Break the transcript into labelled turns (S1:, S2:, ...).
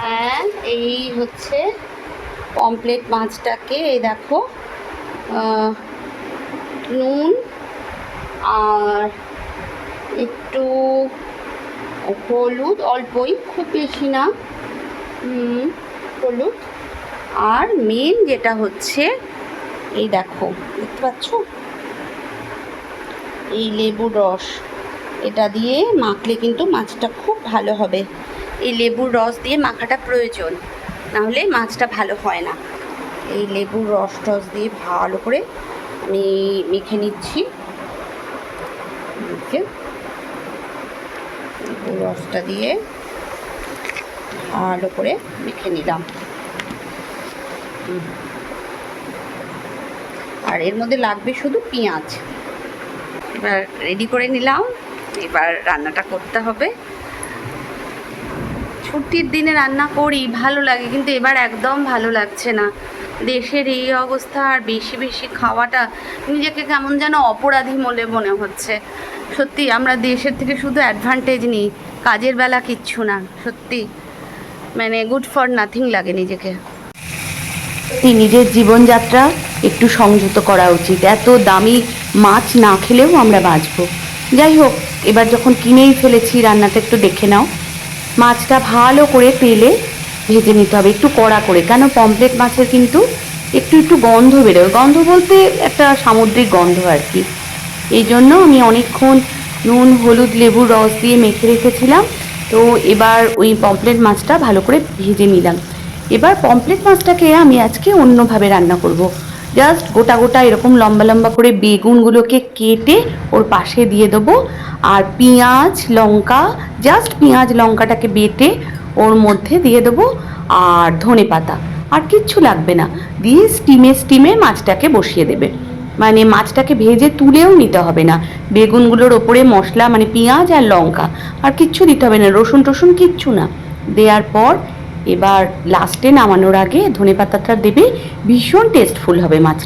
S1: হ্যাঁ, এই হচ্ছে পমফ্রেট মাছটাকে, এই দেখো নুন আর একটু হলুদ, অল্পই, খুব বেশি না, হলুদ, আর মেন যেটা হচ্ছে এই দেখো, দেখতে পাচ্ছ, এই লেবুর রস, এটা দিয়ে মাখলে কিন্তু মাছটা খুব ভালো হবে। এই লেবুর রস দিয়ে মাখাটা প্রয়োজন, নাহলে মাছটা ভালো হয় না। এই লেবুর রস দিয়ে ভালো করে আমি মেখে নিচ্ছি। লেবুর রসটা দিয়ে ভালো করে মেখে নিলাম। আর এর মধ্যে লাগবে শুধু পেঁয়াজ। এবার রেডি করে নিলাম, এবার রান্নাটা করতে হবে। ছুটির দিনে রান্না করি, ভালো লাগে, কিন্তু এবার একদম ভালো লাগছে না। দেশের এই অবস্থা, আর বেশি বেশি খাওয়াটা নিজেকে কেমন যেন অপরাধী বলে মনে হচ্ছে। সত্যি আমরা দেশের থেকে শুধু অ্যাডভান্টেজ নিই, কাজের বেলা কিচ্ছু না। সত্যি মানে গুড ফর নাথিং লাগে নিজেকে। নিজের জীবনযাত্রা একটু সংযত করা উচিত। এত দামি মাছ না খেলেও আমরা বাঁচবো। যাই হোক, এবার যখন কিনেই ফেলেছি, রান্নাটা একটু দেখে নাও। মাছটা ভালো করে তেলে ভেজে নিতে হবে, একটু কড়া করে, কেন পমফ্রেট মাছের কিন্তু একটু একটু গন্ধ বেরোয়। গন্ধ বলতে একটা সামুদ্রিক গন্ধ আর কি। এই জন্য আমি অনেকক্ষণ নুন, হলুদ, লেবুর রস দিয়ে মেখে রেখেছিলাম। তো এবার ওই পমফ্রেট মাছটা ভালো করে ভেজে নিলাম। এবার পমফ্রেট মাছটাকে আমি আজকে অন্যভাবে রান্না করব। জাস্ট গোটা গোটা এরকম লম্বা লম্বা করে বেগুনগুলোকে কেটে ওর পাশে দিয়ে দেবো, আর পেঁয়াজ লঙ্কা, জাস্ট পেঁয়াজ লঙ্কাটাকে বেটে ওর মধ্যে দিয়ে দেবো, আর ধনে পাতা, আর কিচ্ছু লাগবে না। দিয়ে স্টিমে মাছটাকে বসিয়ে দেবে। মানে মাছটাকে ভেজে তুলেও নিতে হবে না। বেগুনগুলোর ওপরে মশলা, মানে পেঁয়াজ আর লঙ্কা, আর কিচ্ছু দিতে হবে না, রসুন টসুন কিচ্ছু না। দেওয়ার পর এবার লাস্টে নামানোর আগে ধনে পাতাটা দেবে, ভীষণ টেস্টফুল হবে মাছ।